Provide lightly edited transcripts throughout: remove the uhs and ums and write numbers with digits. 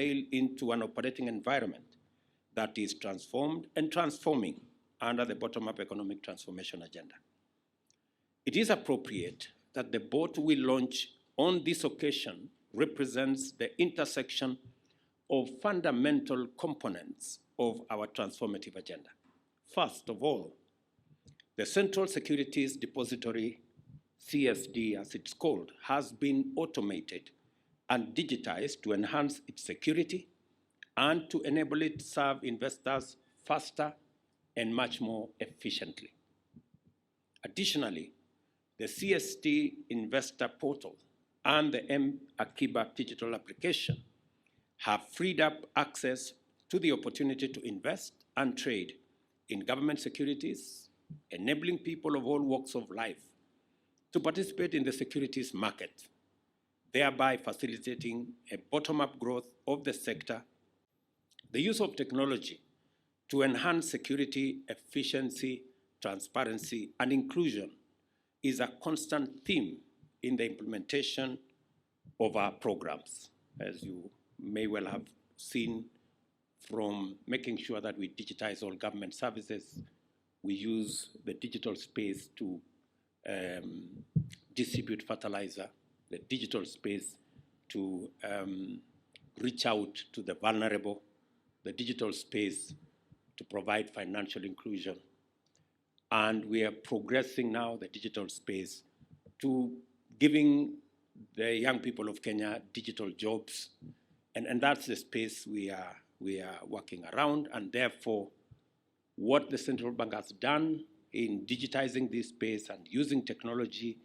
into an operating environment that is transformed and transforming under the bottom-up economic transformation agenda. It is appropriate that the board we launch on this occasion represents the intersection of fundamental components of our transformative agenda. First of all, the Central Securities Depository, CSD as it's called, has been automated and digitized to enhance its security and to enable it to serve investors faster and much more efficiently. Additionally, the CSD Investor Portal and the M-Akiba digital application have freed up access to the opportunity to invest and trade in government securities, enabling people of all walks of life to participate in the securities market, thereby facilitating a bottom-up growth of the sector. The use of technology to enhance security, efficiency, transparency, and inclusion is a constant theme in the implementation of our programs, as you may well have seen, from making sure that we digitize all government services. We use the digital space to distribute fertilizer, the digital space to reach out to the vulnerable, the digital space to provide financial inclusion. And we are progressing now the digital space to giving the young people of Kenya digital jobs. And that's the space we are working around. And therefore, what the central bank has done in digitizing this space and using technology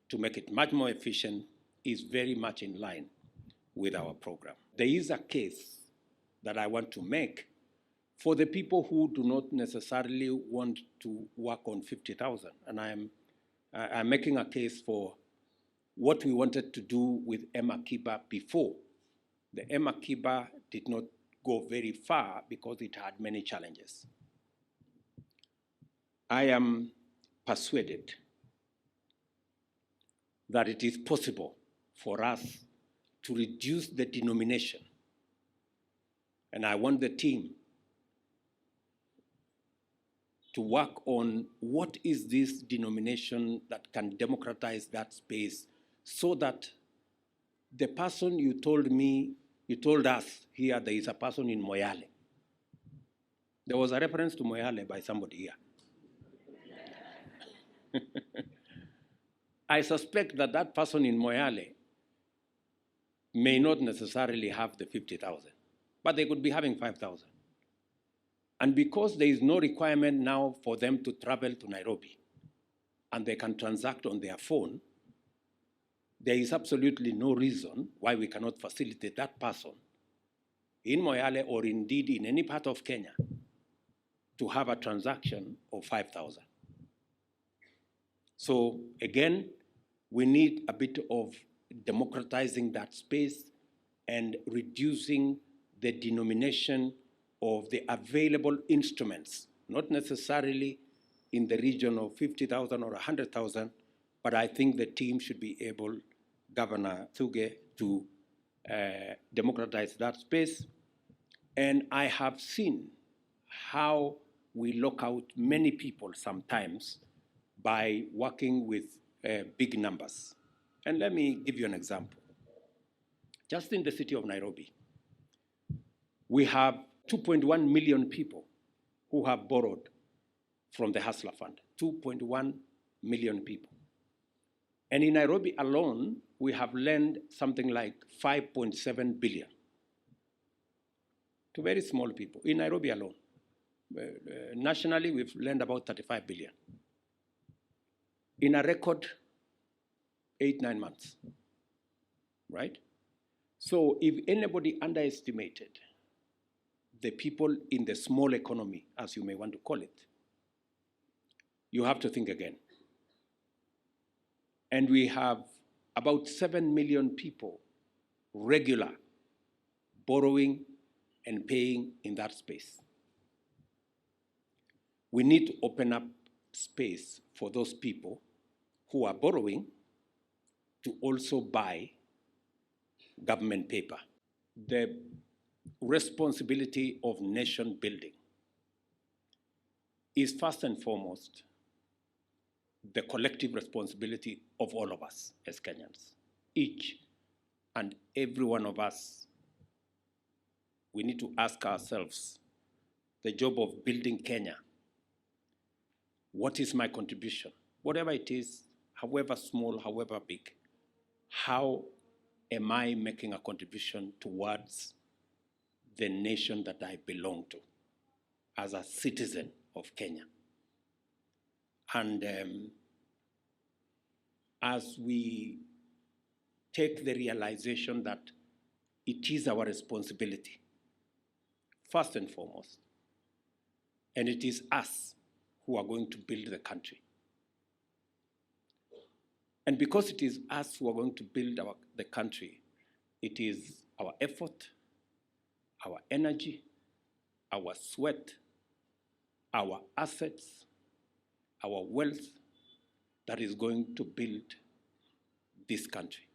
to make it much more efficient is very much in line with our program. There is a case that I want to make for the people who do not necessarily want to work on 50,000. And I'm making a case for what we wanted to do with M-Akiba before. The M-Akiba did not go very far because it had many challenges. I am persuaded that it is possible for us to reduce the denomination. And I want the team to work on what is this denomination that can democratize that space so that the person you told us here, there is a person in Moyale. There was a reference to Moyale by somebody here. I suspect that that person in Moyale may not necessarily have the 50,000, but they could be having 5,000. And because there is no requirement now for them to travel to Nairobi and they can transact on their phone, there is absolutely no reason why we cannot facilitate that person in Moyale or indeed in any part of Kenya to have a transaction of 5,000. So again, we need a bit of democratizing that space and reducing the denomination of the available instruments, not necessarily in the region of 50,000 or 100,000, but I think the team should be able, Governor Thuge, to democratize that space. And I have seen how we lock out many people sometimes by working with big numbers. And let me give you an example. Just in the city of Nairobi, we have 2.1 million people who have borrowed from the Hustler Fund, 2.1 million people. And in Nairobi alone, we have lent something like 5.7 billion to very small people, in Nairobi alone. Nationally, we've lent about 35 billion. In a record 8-9 months, right? So if anybody underestimated the people in the small economy, as you may want to call it, you have to think again. And we have about 7 million people regular borrowing and paying in that space. We need to open up space for those people who are borrowing to also buy government paper. The responsibility of nation building is first and foremost the collective responsibility of all of us as Kenyans. Each and every one of us, we need to ask ourselves the job of building Kenya. What is my contribution? Whatever it is, however small, however big, how am I making a contribution towards the nation that I belong to as a citizen of Kenya? And as we take the realization that it is our responsibility, first and foremost, and it is us who are going to build the country. And because it is us who are going to build the country, it is our effort, our energy, our sweat, our assets, our wealth that is going to build this country.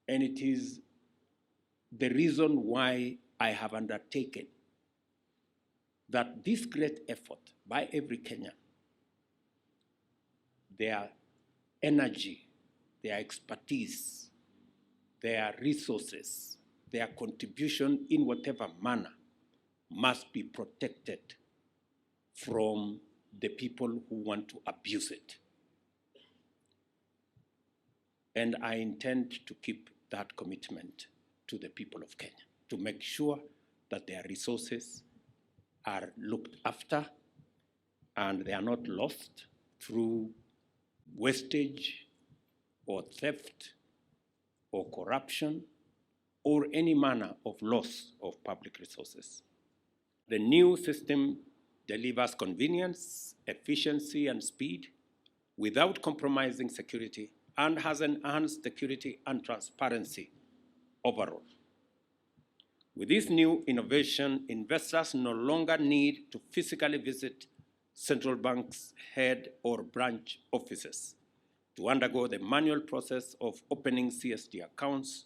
And it is the reason why I have undertaken that this great effort by every Kenyan, their energy, their expertise, their resources, their contribution in whatever manner must be protected from the people who want to abuse it. And I intend to keep that commitment to the people of Kenya, to make sure that their resources are looked after and they are not lost through wastage or theft or corruption or any manner of loss of public resources. The new system delivers convenience, efficiency, and speed without compromising security and has enhanced security and transparency overall. With this new innovation, investors no longer need to physically visit central bank's head or branch offices to undergo the manual process of opening CSD accounts,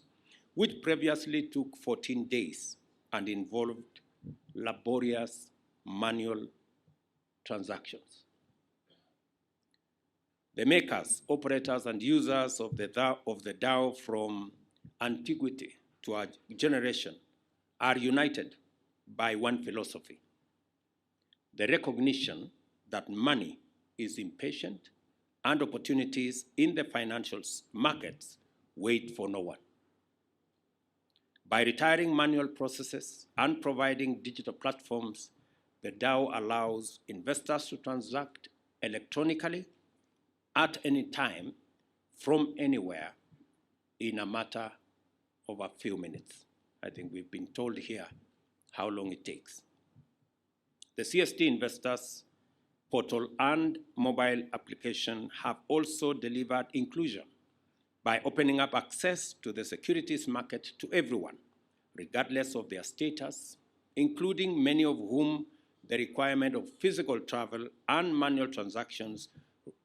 which previously took 14 days and involved laborious manual transactions. The makers, operators, and users of the DAO from antiquity to our generation are united by one philosophy: the recognition that money is impatient and opportunities in the financial markets wait for no one. By retiring manual processes and providing digital platforms, the DAO allows investors to transact electronically at any time, from anywhere, in a matter of a few minutes. I think we've been told here how long it takes. The CSD Investors portal and mobile application have also delivered inclusion by opening up access to the securities market to everyone, regardless of their status, including many of whom the requirement of physical travel and manual transactions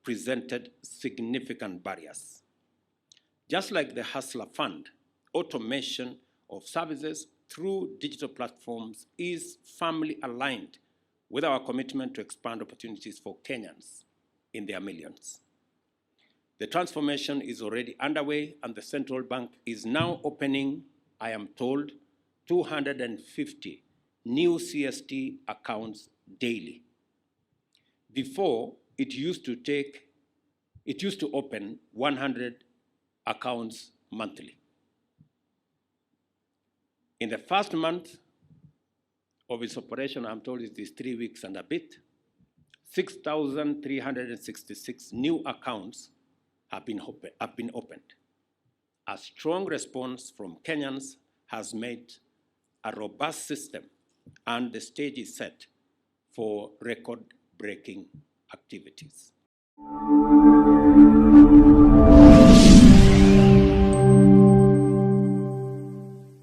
presented significant barriers. Just like the Hustler Fund, automation of services through digital platforms is firmly aligned with our commitment to expand opportunities for Kenyans in their millions. The transformation is already underway, and the central bank is now opening, I am told, 250 new CSD accounts daily. Before, it used to open 100 accounts monthly. In the first month of its operation, I'm told it is 3 weeks and a bit, 6,366 new accounts have been opened. A strong response from Kenyans has made a robust system, and the stage is set for record-breaking activities.